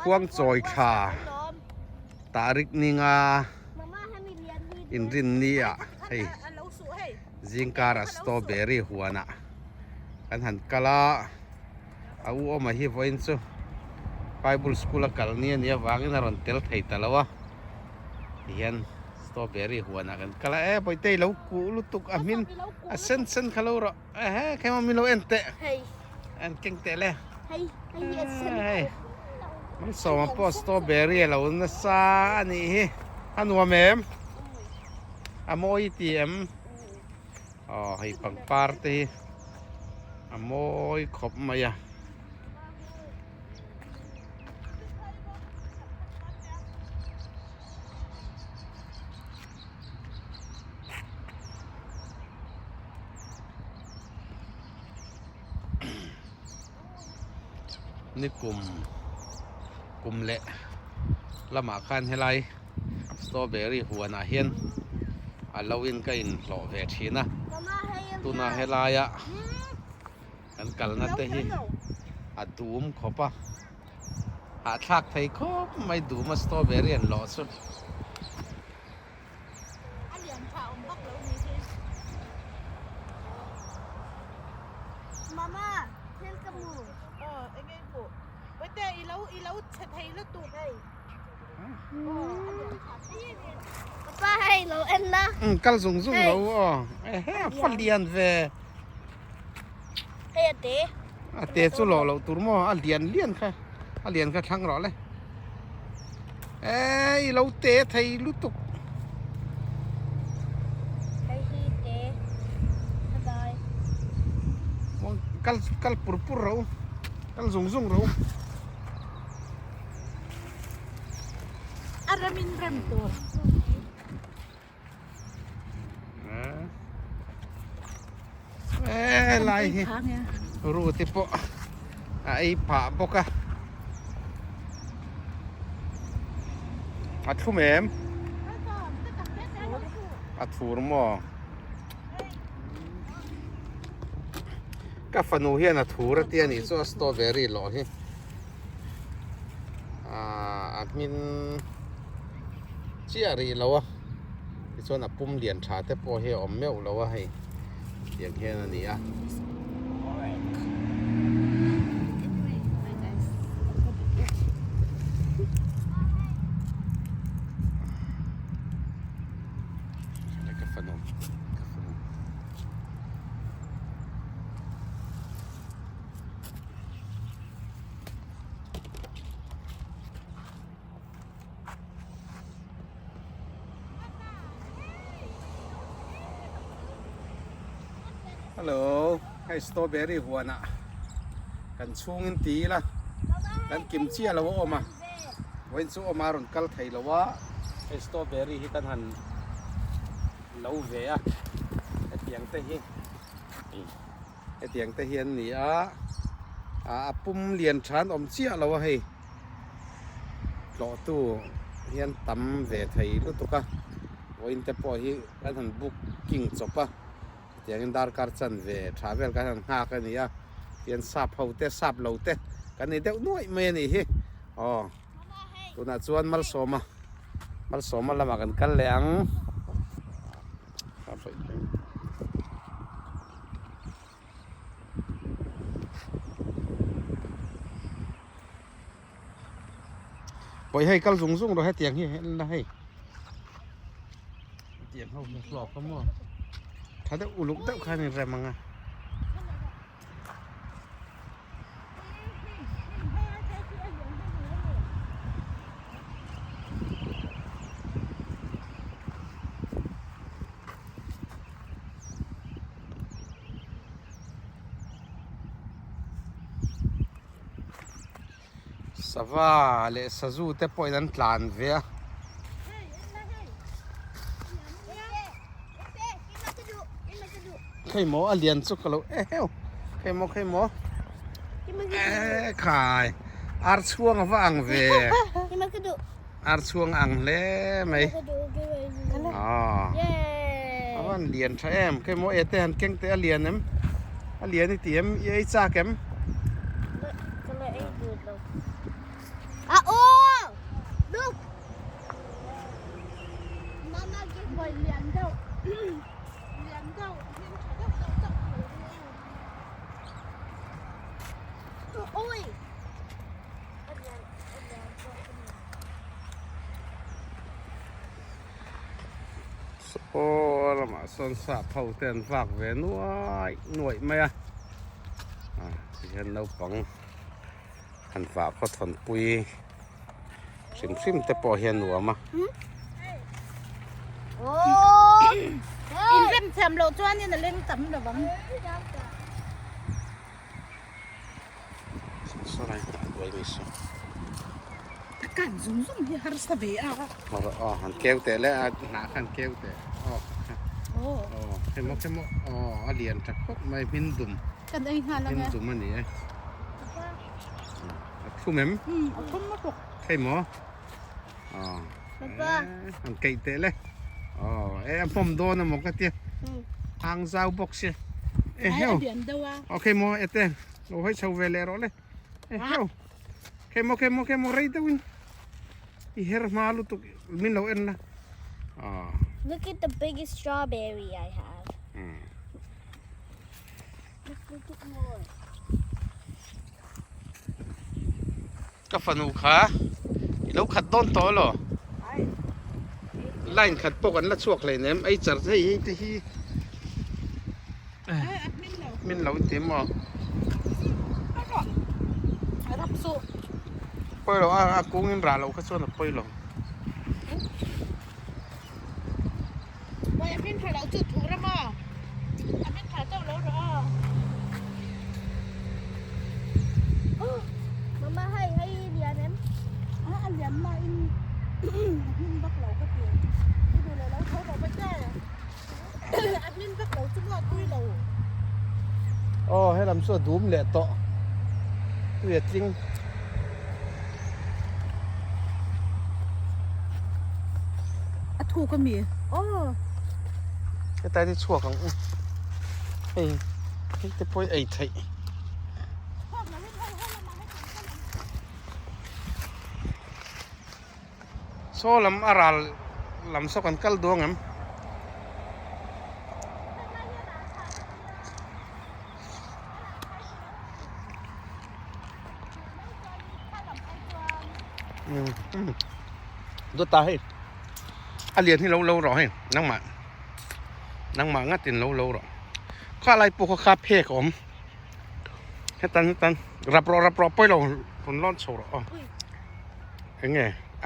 ควงจอยขาตาริกนิงาอินรินนี่อ่ะให้จิงการ์สตรอเบอรี่หัวน่ะกันหันกะลาเอาออกมาให้ไว้ซูไปบุลสกุลกัลเนี่ยวางอินารอนเตลไทยตลอดเฮียนสตรอเบอรี่หัวน่ะกันกะลาไปเตยเล้ากูลุตุกอามินเซนขลุ่ระแค่มามิโลเอ็นเตะอันเก่งเตะเลยมันสมบูรณ์สตรอเบอรี่เราเนี่ยซานี่ฮันวัวเมมอโมยทีเอ็มให้ปังปาร์ตี้อโมยขบมาอย่านี่กลุ่มเละละหมาคันให้ไรสตรอเบอรี่หัวหน้าเฮียนเราวินก็อินหล่อเวทีนะตุนาให้ไรอ่ะกันกัลนัดเตฮีดูมขบปะทักไทยก็ไม่ดูมาสตรอเบอรี่หล่อสุดมาม่าเทนกมูไอ้เงี้ยกูไปแต่อีเล้าไทยแล้วตูดเลยป้าให้เราเอ็นนะกัลซุงเราฟันเดียนเวเฮ้ยเต๋สุเราตัวมั่วเลียนค่ะเลียนค่ะทั้งรอเลยเราเตะไทยลุตุกไอ้ฮีเต๋สบายกัลปุรเรากัลซุงเราอารามินเรมตัวลายรู้ที่ปะไอ้ผ่าปะกะอัดทุ่มเอ็มอัดฟูร์มอกาฟนูเฮียนะทูระเตียนี่ส่วนสตรอเบอรี่หล่อฮีอัดมินเจียรีแล้ววะที่ส่วนปุ่มเหรียญชาแต่พอเฮียอมเมลแล้ววะให้อย่างเฮียนั่นนี่อ่ะกาแฟนมฮัลโหลให้สตรอเบอรี่หัวน่ะกันช่วงอินตีละกันกิมเชียแล้วว่าออกมาวันสู้ออกมารุนกัลไทยแล้วว่าให้สตรอเบอรี่ที่กันหันเล้าเวียไอเตียงเตฮีนี่ปุ่มเหรียญชานอมเชียแล้วว่าให้หล่อตู้เฮียนตั้มเวไทยรู้ตุกะวันแต่พอฮีกันหันบุกกิ้งจบปะอย่างดาร์การ์ชันเวทราเวลกันหากันนี่เตียนซับเฮาเตซับเหลาเตกันนี่เด็กน้อยเมนี่ฮิตัวน่ะชวนมัลโซมาละมากันกันแหลงปล่อยให้กัลซุงเราให้เตียงให้ละให้เตียงเขาหลอกเขาหมดถ้าได้อุลุกเต้าใครมีแรงมั้งสวาเลสซูเตปอยนันทลานเวียใครหมอเลียนสุกแล้วใครหมอขายอาร์ช่วงฟังเวอาร์ช่วงอังเล่ไหมวันเลียนใช่ไหมใครหมอเตหันเก่งเตะเลียนมั้ยเลียนนี่เตียมยัยจ้าแกมโอ้ โอ้ละมาสนสาเผาเตียนฝากเวหน่วยไหมอ่ะเห็นเราปังหันฝากก็ถอนปุยซิมแต่พอเห็นหัวมา โอ้อินเล่มแซมเราจ้วนนี่น่ะเล่มตำระวัง สไลด์ไว้ไม่สุด กันซุ่มๆที่ฮาร์สเบีย มาหันแก้วแต่แล้วหนาขันแก้วแต่โอ้ เห็นมั้ยเหรียญจักพวกไม่พินดุม กันไอ้ห่าแล้ว พิน ไง ดุมมันนี่คู่แม่ม เอาคนมาปลุก ใครหมอหันไก่เตะเลยผมโดนนะหมอกระเทียทางเจ้าบอกเสียเฮ้ย เดือนเดียว โอเคหมอเต้เราให้ชาวเวลเลอร์เลยเฮ้ยเคมไรเต้วินอีเฮร์มาลุตุมินเราเอ็นละ Look at the biggest strawberry I have. Look at more. ก็ฟันูขาเราขัดต้นโตหรอไล่ขัดปกันละช่วงเลยเนี่ยไอ้จัดให้ที่มินเราเต็มอ่ะ รับสู้ ไปหรอกุ้งยินราเราก็ส่วนไปหรอ ว่าอันนี้ถ่ายเราจุดถูกแล้วมั้งอันนี้ถ่ายเจ้าแล้วเหรอ Mama, hey, Dian em. อันเดียนมาอินอินบักเราก็เปลี่ยนที่ดูเลยแล้วเขาบอกไม่ได้อันนี้บักเราจุดว่าตุ้ยเรา ให้ลำส่วนดูมแหละต่อเวียดจริง ถูกก็มีโอ้ cái tay đi chùa không ấy cái bôi ấy thấy số làm aral làm sao còn cắt đuông em đốt ta hết liền thì lâu lâu rồi năng mà ngắt tiền lâu rồiข้าอะไรปูข้าเพกผมให้ตันรับรอไปเราผลร้อนโซ่อ๋อยังไง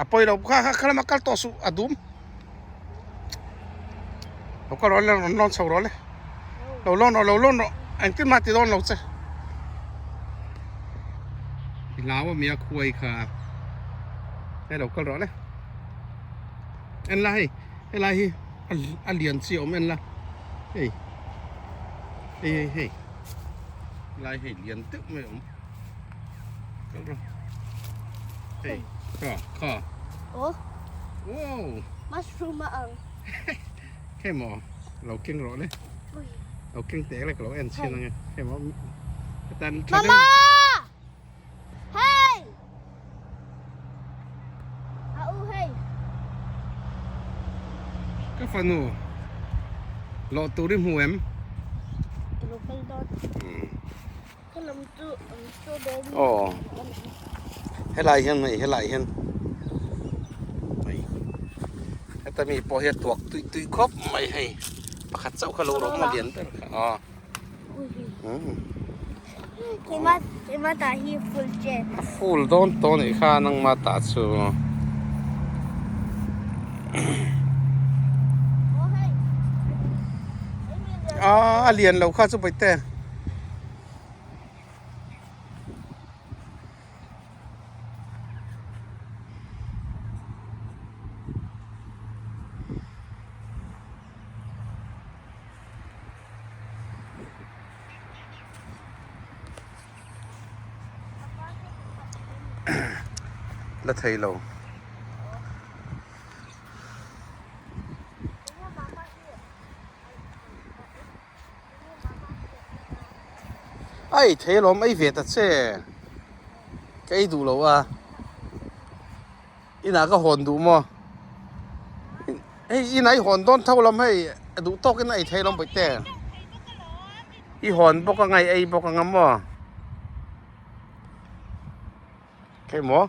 ไปเราข้ามากัลต่อสู้อดุมเราก็ร้อนแล้วร้อนโซ่ร้อนเลยเราร้อนอันขึ้นมาติดร้อนเราจะลาวมีคุยค่ะให้เราก็ร้อนเลยเอ็นไรอันเลียนเสียวมันละเฮ้ยlại hệ liên tức mày ông hey khó Oh, wow mushroom ang. cái mỏ lẩu kinh rõ đấy lẩu kinh tế là lẩu ăn xiên này cái mỏ tan Mama! Hey! Hey. cái phần nụ lọ tủ đi mù em Local dot. Cái làm strawberry. hay lại hen này ta mi bỏ hết tuộc tụi khóc mày hay bắt khát sâu khá lâu đó mà điền tới Cái mà ta hi full jet. full don này khá năng mà ta chú Oh, hey. liền lâu khá chú bạch tè là thầy lâu ai thấy lắm ai việt thật chứ cái đủ lâu à ina cái hòn đủ mà ina hòn đón thâu lắm hay đủ to cái này thấy lắm bạch tè hòn bốc cái ngày ai bốc cái ngắm mà cái mỏ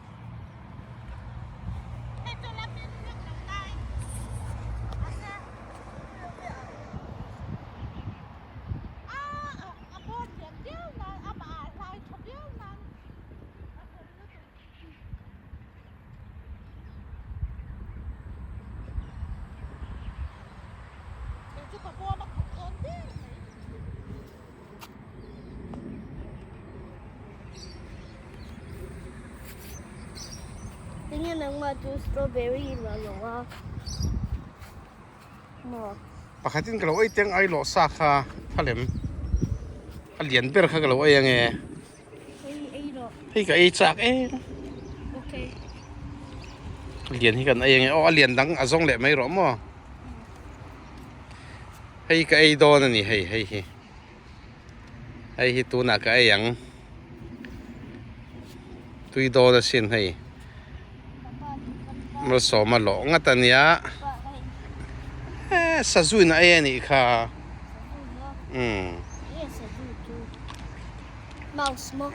nang maju strawberry lalu ah. Mo. ปะขัดจินกะโหลไอ้เตียงไอ้หลอซาคาพะเลมอันเหรียญเปิดข้ากะโหลไอ้ยังไง Ay do. พี่กับไอ้จากเอ้ Okay. เหรียญที่กันไอ้ยังไงอ๋อเหรียญดังอาซงแหละไม่หรอมั้งให้กับไอ้โดนนี่ให้ตัวนักไอ้ยังตุยโดนสินให้ Papa, มาสอมาหลงอ่ะตอนเนี้ย papa, hey. สัจุยนะไอ้นี่ค่ะ Yes, I do too. Mouse mo.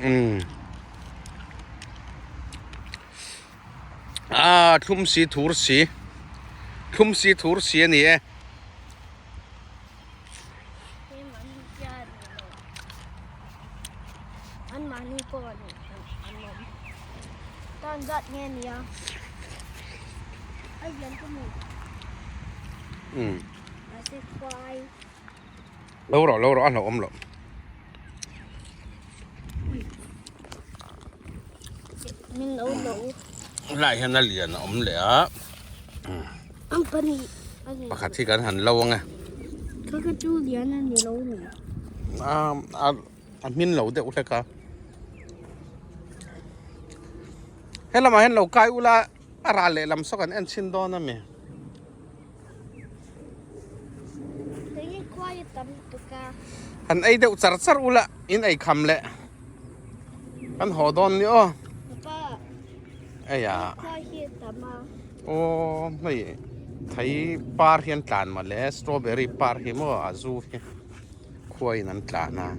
ทุ่มสีถูสีทุ่มสีถูสีนี่ Hey, mani dyan. An mani po ano. An mom. Tandat niya niya. Ay, yan ko mo. Kasi fry. lâu rồi ăn ôm rồi Min nấu nấu. lại hiện nay liền ôm lẻ Ang pani. Ano? ปกติกันหันlâu nghe Kaka-Julian na nilaw mo. min lâu đấy ule ka hết là mà hết lâu cái ula ara lệ làm saoกัน anh xin đó nè mẹ Tingin quiet tam to ka. anh ấy đều char ula in ấy khăm lệ anh hồ đòn nữa Papa, ấy à quiet tama. ô này thấy par hiền tàn mà lẽ strawberry par hiền mà azu khuây nắn tàn à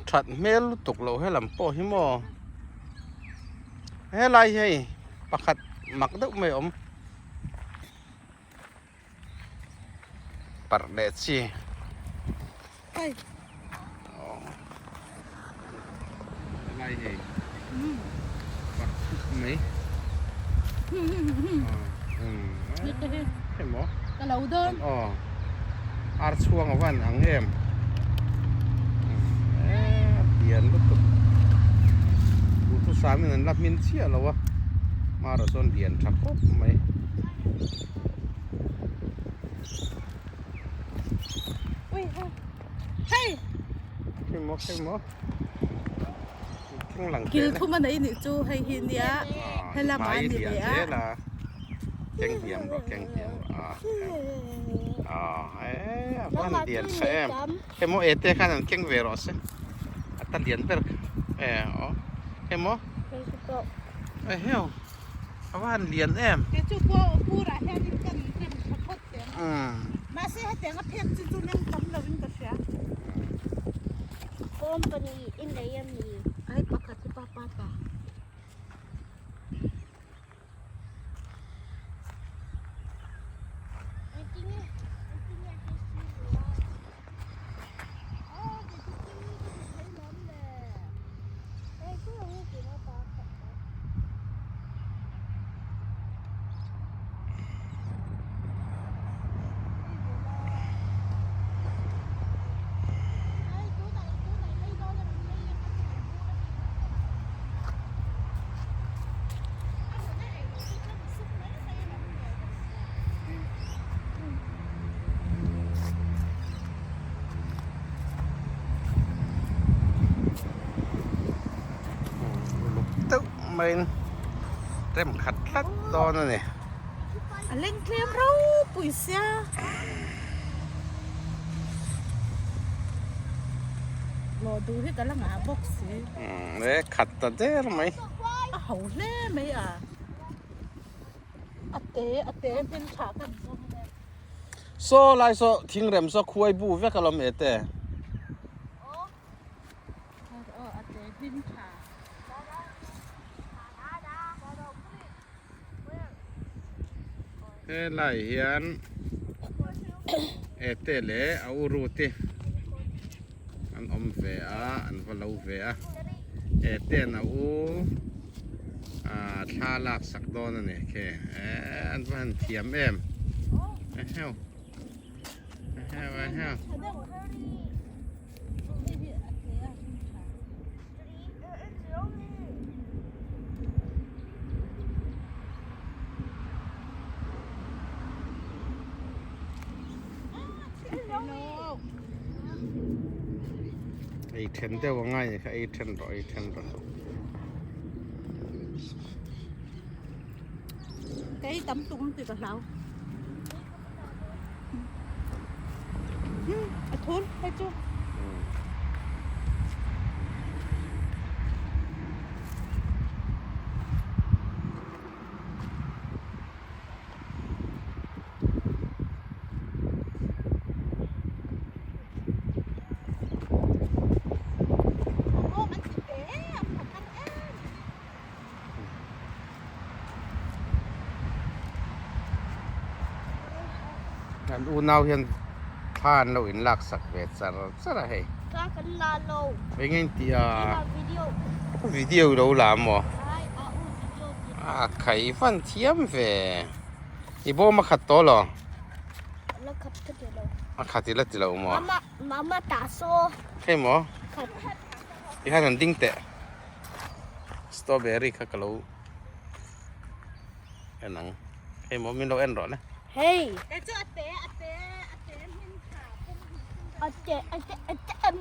thật mê lúc tục lộ hay làm po hi mò hay lai hay bạc hạt mặc đúc mày ôm bạc đẹp chi Ay. lai hay bạc mấy hay mò Kalau doon. art chuang awan ang em tiền lúc tục tu sami nan lap min chia lo wa mara son tiền thap op mai Uy, hey. cái mỏ cái lằng Kil thu man ai ni chu hay hin ya. Hay là mà anh thì vậy thế á. là canh hiểm rồi văn tiền xem cái mỏ ete khăn canh về rồi xem ta tiền per cái mỏ Facebook. heo văn liền em Cái chu po pura hay ni kan kan thapot te. Masih hati nga pet chu nang tam lawin ka siya. Company in the yummy. Ay pakat si papa pa. tự mình tem khát lắc to nữa này อันเล่งเคลมเราปุ๋ยเสียรอดูที่กำลังหาบ็อกซ์สิ det katta där mig เอาแน่ไหมอ่ะอเตเป็นขากัน så lai så tingrem så khuai bu ve kalom ete อเตเป็นขา he lai hian ete le au ru ti an om ve a an valau ve a ete na u thla lak sak don ani ke an van thiam em heo heo ไอ้เทนเดว่าง่ายค่ะไอ้เทนรอไอ้เทนรอ cái tấm tung từ tao lâu thốn hay chưaอันอูนาวเห็นท่านเราอินลักสักเวทสารสารให้ ก็กันลาโล เป็นไงที่ ลาวิดีโอ วิดีโอเราลามอ่ะ ใช่วิดีโอ ไข่ฟันเทียมเวอีโบมาขัดโตหรอ แล้วขับกันเดี๋ยวเรา มาขัดทีละทีละอุโม มาตาโซ ใช่หมอ ขับ ที่ให้นันดิ้งเตะสตรอเบอรี่ข้ากะลูเอ็นนังใช่หมอมีเราเอ็นหรอนะ เฮ้ย cái chỗ ate mình khả không อาเจ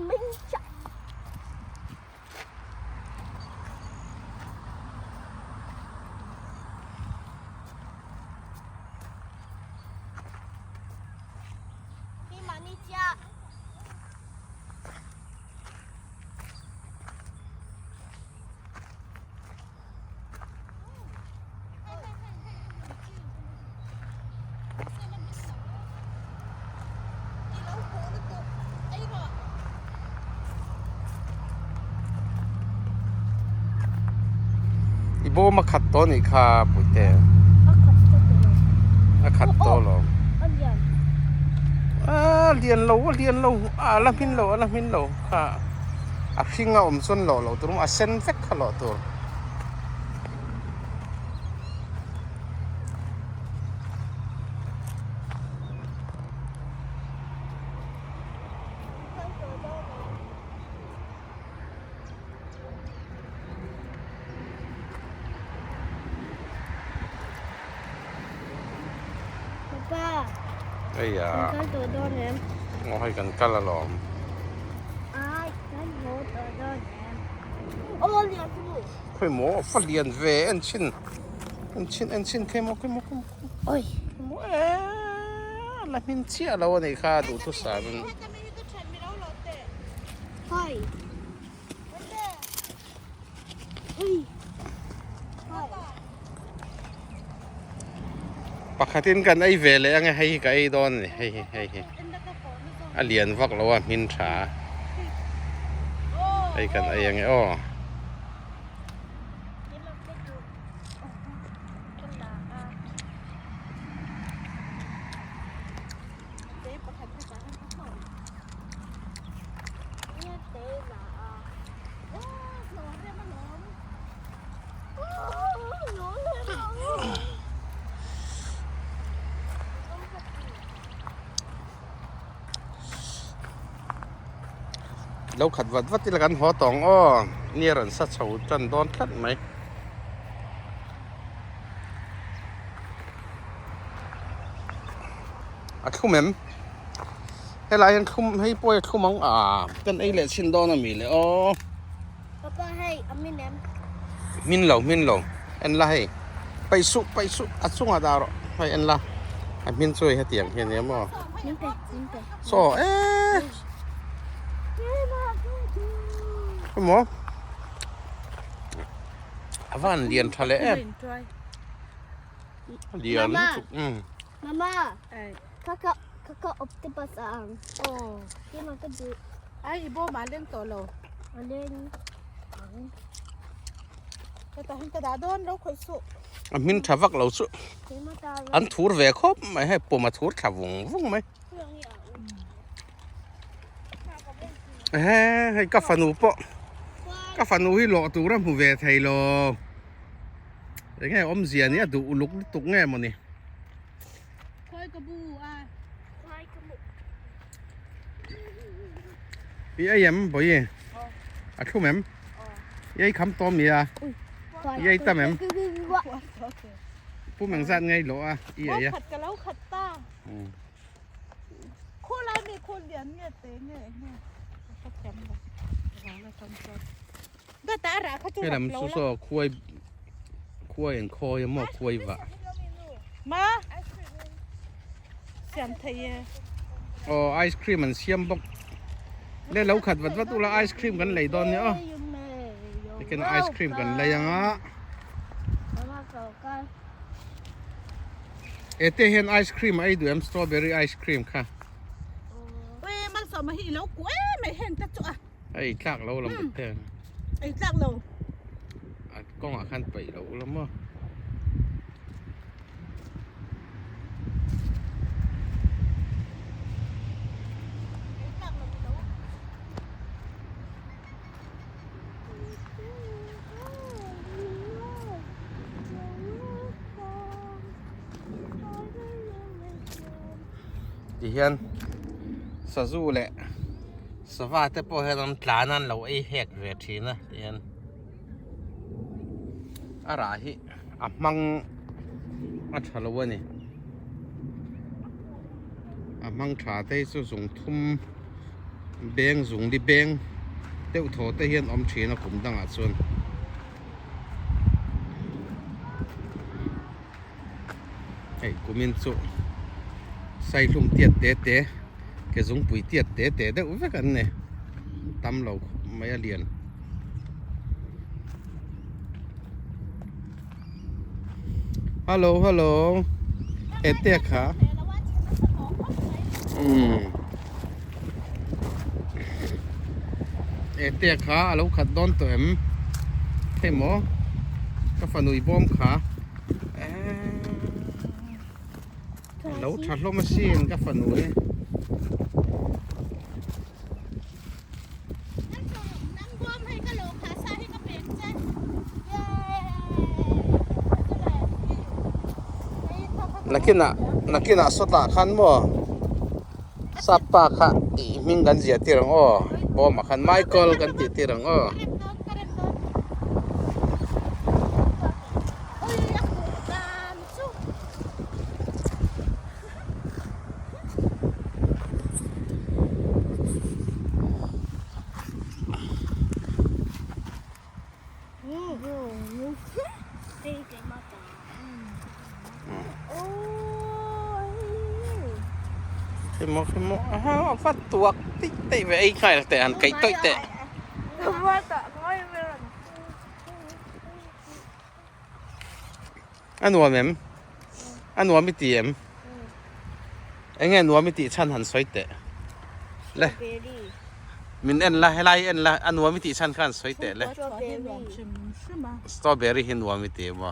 มิงจับ พี่มานี่จ้า อีโบมาขัดโตนี่ค่ะปุ๋ยเตะ เอาขับกันเดี๋ยวเรามาขัดโตหรอ อันใหญ่ เรียนเราละมินเราค่ะพิงเอาอมส่วนเราตัวมันเซนเฟกขลอตัวป้า ไอ้ยา กันตัวโดนแหนม งอให้กันกันละหลอม อ้ายกันโหตัวโดนแหนมโอ้เรียกลูก ค่อยหมอฟันเรียนเวอันชินใครหมอโอ้ย หมอละมินเชียเราเนี่ยค่ะดูทุกสารมัน เฮ้ยเฮ้ย ปากตินกันไอ้เวเลยยังไงให้กับไอ้ดอนนี่ให้เรียนวักเราว่ามินชาไอ้กันไอ้ยังไงอ้อ นี่มันไม่ดูกันดาอ่ะ ate bắt hành cái giá nó không เนี่ยเตะหนาอ่ะ ô nó ra mà nó โอ้หนูเลยหนู แล้วขัดวัดที่ละกันหัวตองอ้อเนี่ยรันสัตว์เฉาจันดอนขัดไหมคุ้มเหม็มให้ลายคุ้มให้ป่วยคุ้มมังเป็นไอ้เล็ดชินดอนมีเลยอ๋อ ป้าให้อามินแหนม มินเหล่าเอ็นไล่ไปสุอัดสุงอาดารอ ให้อันละอันมินช่วยให้เตียงเห็นเนี่ยบ่ นี่เป็ดนี่เป็ด โซ่คุณหมอวันเรียนทะเลเรียนMama, ไอ้ kakak opti pasang. โอ้ Dia makan du. ไอ้อีโบมาเลี้ยงตัวเรา Ada ni. แต่เห็นกระดาษโดนเราค่อยสุ อันมินทวักเราสุ Dia makan. อันทูร์เวคบไม่ให้ปูมาทูร์ขับวงไหมให้กับฟันูปะกับฟันูให้หล่อตัวนั้นผู้เวทไทยหล่อยังไงอมเสียเนี่ยดูลุกตุกแง่มันนี่ ค่อยกระบูอ่ะ Hai kamu. พี่ไอ้ยังบ่ยี่อ่ะทุ่มแม่ยัยคำต้มเนี่ยยัยตาแม่ผู้แม่งสั่นไงหล่ออ่ะอีไอ้ยะ ขัดกันแล้วขัดตาคู่เรามีคนเรียนเนี่ยเตะเนี่ยเขาแคมป์เลยเราทำตัวก็แต่อะไรเขาจะ ให้ หลับ ลำ เรา สู้ๆคุยอย่างคอยังมอคุยวะ มาเสียมไทย อ๋อไอศครีมมันเสียมบอกแล้วเราขัดวัดตุลาไอศครีมกันเลยตอนเนี้ยอ๋อนี่กินไอศครีมกันเลยยังอ่ะ Mama kau kan. เอเตเห็นไอศครีมไอ้ดูเอ็มสตรอเบอรี่ไอศครีมค่ะ เว้ยมันสมัยแล้วกูไม่เห็นจะจุอ่ะ ไอ้คลากเราลำบากแทน ไอ้จักเรา กล้องอาคันไปเราแล้วมั้งดิฉันสะสู้แหละสวัสดิ์แต่พอเห็นน้ำตานั้นเราไอ้แหกเวทีนะดิฉันอะไรอ่ะมังอัชลวนี่อ่ะมังชาเตยสุสงทุ่มเบงสุงดิเบงเต้าโถเตยเห็นอมชีนะผมตั้งอ่ะส่วนไอ้กูมินสุใส่ลุ่มเตียดเตะเตะแกสงปุ๋ยเตียดเตะเตะได้อุ้ยกันเนี่ยตำเราไม่เรียนฮัลโหลฮัลโหลเอเตียค่ะเอเตียค่ะเราขัดดอนตัวเอ็มเฮ้ยหมอก็ฟันุยบอมค่ะเราชัดลมมาซีนกับฟันุยนั่งรวมให้กะโหลกขาซ้ายให้กระเป็นจ้ะนักกินสตาขันบ่สับปะค่ะมิงกันเสียตีรังอ้อบอมาขันไมเคิลกันตีรังอ้อDia makan. Oh. ขึ้นมาอ้าวฟัดตัวติ๊กเตะไปไอ้ใครแต่อันไก่ต้อยเตะ Mama tak mau bilang. อันนัวแม่มอันนัวไม่ตีเอ็มไอ้เงี้ยนัวไม่ตีชั้นหันสวยเตะเลย Beri. มินเอ็นละให้ไล่เอ็นละอันนัวไม่ตีชั้นขันสวยเตะเลย สตรอเบอรี่เห็นนัวไม่ตีบ่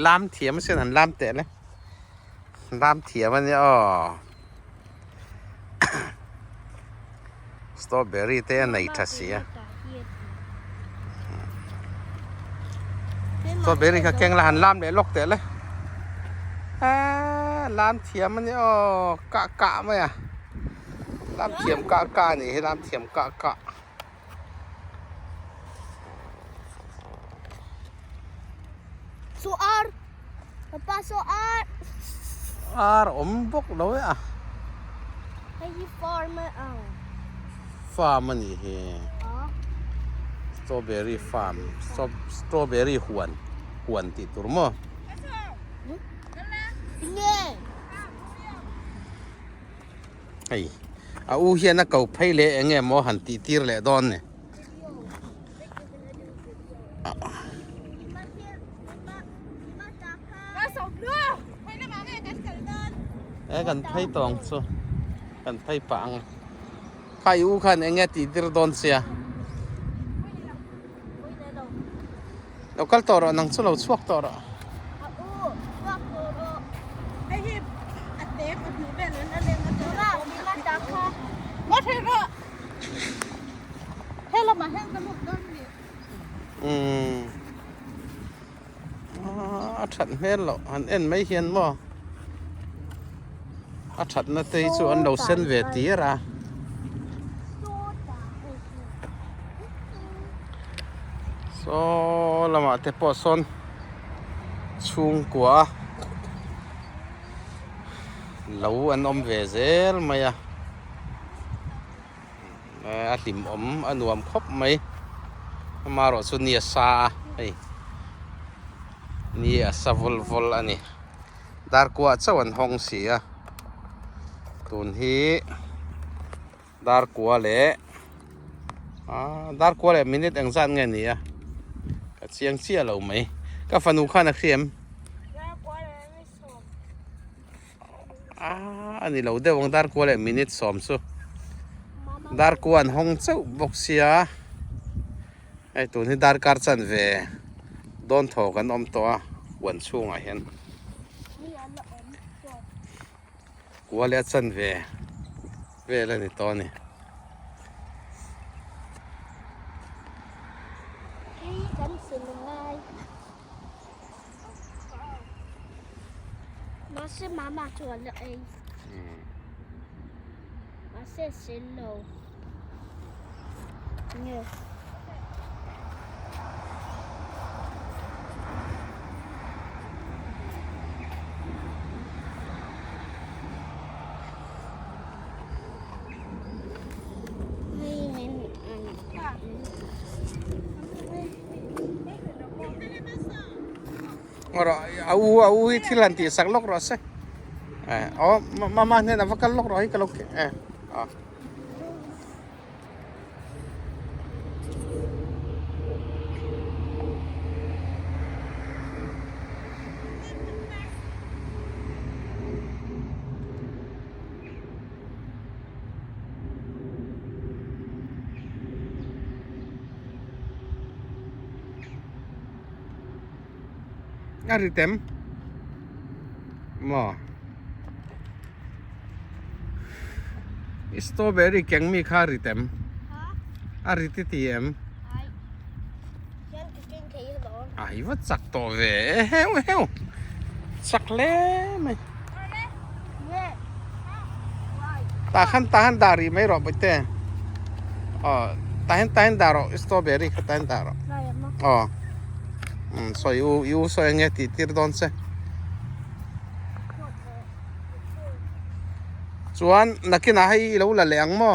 ลามเถียมเส้นหันลามเตะเลยลามเถียมันเนี่ยอ๋อสตรอเบอรี่เตะไหนทัศเสียสตรอเบอรี่ก็แกงละหันลามเลยลกเตะเลยลามเถียมันเนี่ยอ๋อกะไหมอ่ะลามเถียมกะนี่ให้ลามเถียมกะSoar. Papa soar. อมบกเลยอ่ะ Lagi farmer ang. ฟาร์มมันนี่เฮ Oh. สตรอเบอรี่ฟาร์มสตรอเบอรี่หวนติดตัวมั้ง nghe ไอ้อาอูเฮียนักเก่าไพ่เละเงี้ยมอหันตีตีร์เละดอนเนี่ย มาส่งด้วยให้น้ำมันกันกันเดิน เอ้กันไพ่ตองสู้กันไพ่ปังใครอูขันเงี้ยตีตีร์ดอนเสีย ui đây đâu เราคัลต่อเรานังสู้เราสวกต่อเรา à u quạt đồ đồ ไอ้ที่อัดเทปมันถือแบบนั้นอันเล่นมันถื đồ อ ra đi mà chả kha มาเทปอะให้เรามาให้สนุกด้วยดิ ฉันเห็นหรอหันเอ็นไม่เห็นบ่ฉันน่ะตีส่วนเราเส้นเวทีระ số ta so lama te po son chung kwa lo an om ve zel maya a tim om anuam khop mai maro su ni sa ai ni a sa vol ani dar kwa chawan hong sia tun hi dar kwa le dar kwa le minute ang zan nge ni aเสียงเสียเราไหมก็ฟันูข้านักเรียน ra qua đây mới số อันนี้เราเดี๋ยววงดาร์กว่าเลยมินิทสอมสุดาร์กวันห้องเจ้าบอกเสียไอ้ตัวนี้ดาร์การ์จันเวโดนถอกันอมตัววันช่วงเห็น đi ăn nó ấm rồi กว่าเลี้ยจันเวแล้วนี่ตัวนี้ đi cánh sừng ngay nó sẽ mama chuột lại nó sẽ xin lầu nhiều hay nên ăn เอาที่ลันตีสักลกรอสิอ๋อมาเนี่ยนะว่ากันลกรอให้กันลกอ๋อ Aritem mo strawberry keng mi kha aritem hả ariti tm ai dân cái kinh khí đó ai wat sak to ve heu sak le mai nghe tahan dari mai ro bete tahan daro strawberry ka tahan daro này mà so you so nge ti tir don se chuan nakina hai lo la leang mo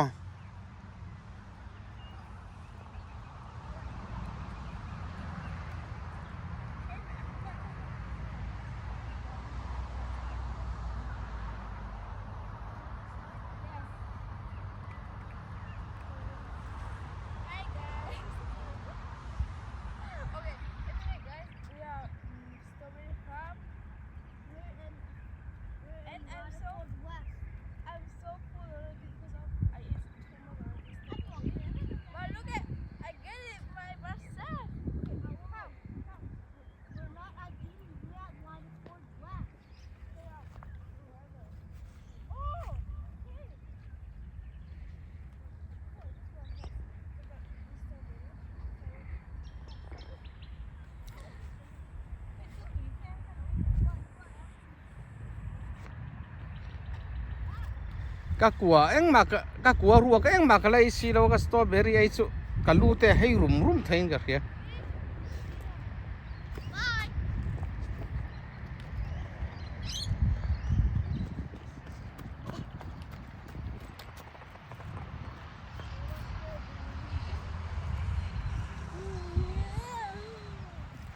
kakua ruwa ka eng ma ka lai si lo ka strawberry ai chu kalute hei rum thain ka khia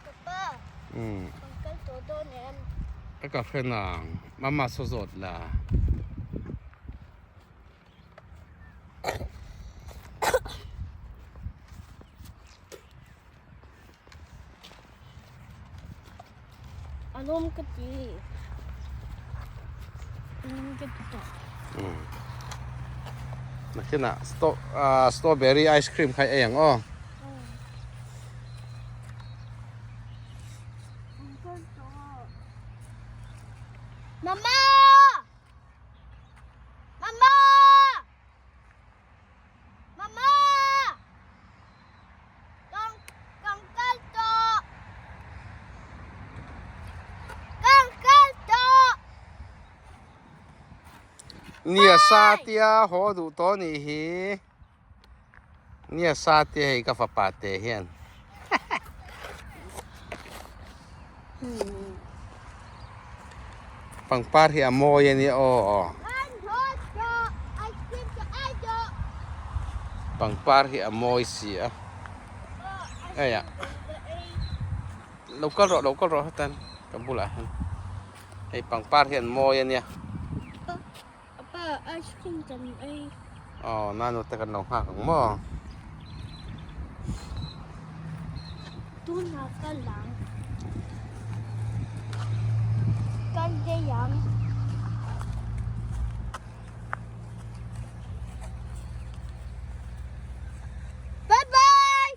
papa con cái tổ tô này em แล้วก็เพื่อนน้องมาสดๆล่ะอารมณ์ก็ดีอารมณ์ก็ดี นักที่น่ะสตรอเบอรี่ไอศครีมใครเองอ๋อมาม่ามาม่ามาม่ากังกันโตเนี่ยซาเตียหอดูตัวนี้ฮีเนี่ยซาเตียให้กับปาเตเฮียนปังปาร์ที่อโมยนี่อ๋อปังปาร์ที่อโมยเสียเอ้ยอะเราก็รอท่านกับบุหรี่ไอ้ปังปาร์ที่อโมยเนี่ย ป้าไอศครีมจันไอ อ๋อน่าหนูแต่กันน้องหักของหม้อ ตู้นากันหลังกันเดียงบ๊ายบาย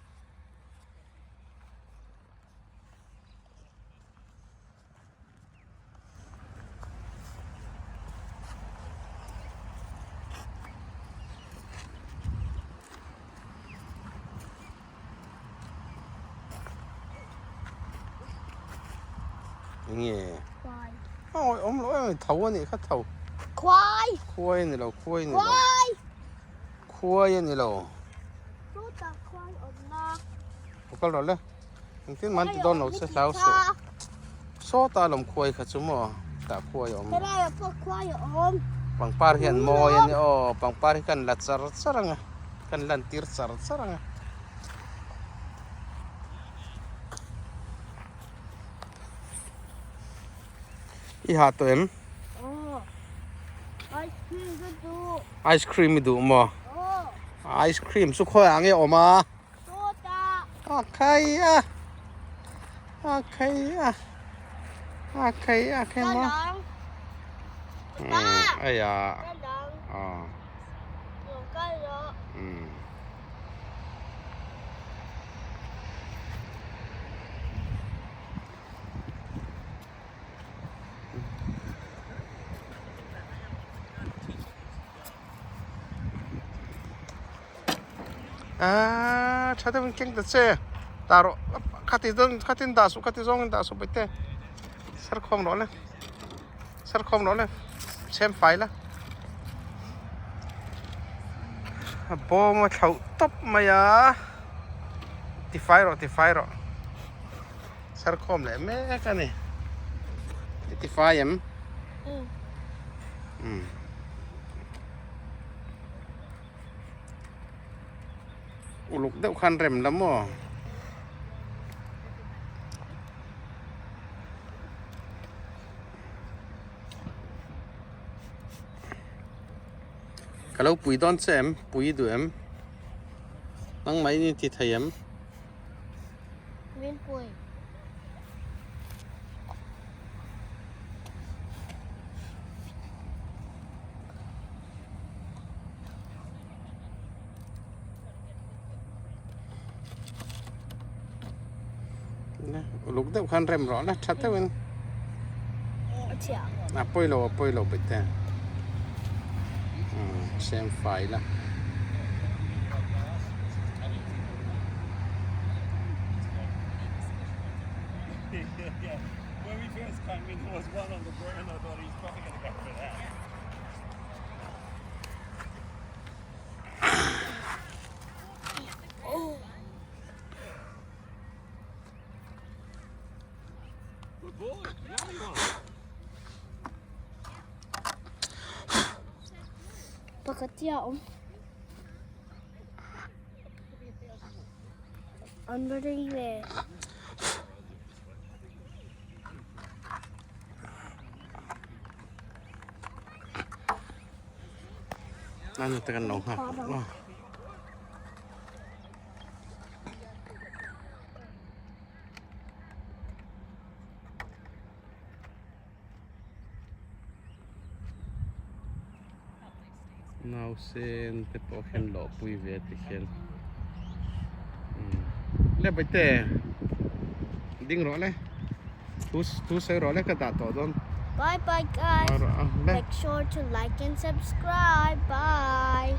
อย่างเงี้ย ควาย อ๋ออมร้อยเท่านี่ข้าเท่า ควาย คุ้ยนี่เราคุ้ยนี่ คว เรา าย คุ้ยนี่เรา รู้จักควายอดนา ก็รอเลยที่มันจะโดนเราเสียแล้วสิโซตาลมคุ้ยขัดสมอตาคุ้ยอม ไม่ได้พวกควายอม ปังปาร์เห็นโมยนี่อ๋อปังปาร์กันลัดสารงกันลันตีร์สารงอีหาตัวเอ็ม อ๋อไอศครีมก็ดู ไอศครีมดูมั้ โอ้ ไอศครีมสุขอยางเงี้ยออกมา โซดา ใครอ่ะใครอ่ะใครกระ มา ดัง ไอ้ยาก ระดัง อ๋อ หลงกระโดด 차대 วิ่ง됐지 따로 카틴 다수 카틴 다수 밑에 서컴 넣을래 샘 파일라 뭐 차우 톱 마야 티파이로 서컴 내 매가네 티파이엠 อืม uluk deu khan rem lamo kalau pui don sem pui du em nang mai ni ti thayem เวียนป่วย uluk deu khan rem ro na thatte wen เฉียง poi lo bete sem fai la Yeah, when we first came in, there was one on the ground. I thought he's probably going to go for that. Good boy. Yummy one. ปกติอันบริเวณ นั่นตะกันหนองฮะว้า Now sen te po hen lo pui ve te hen le bai te ding ro le tu se ro le ka ta to don Bye bye, guys. le Make sure to like and subscribe. Bye.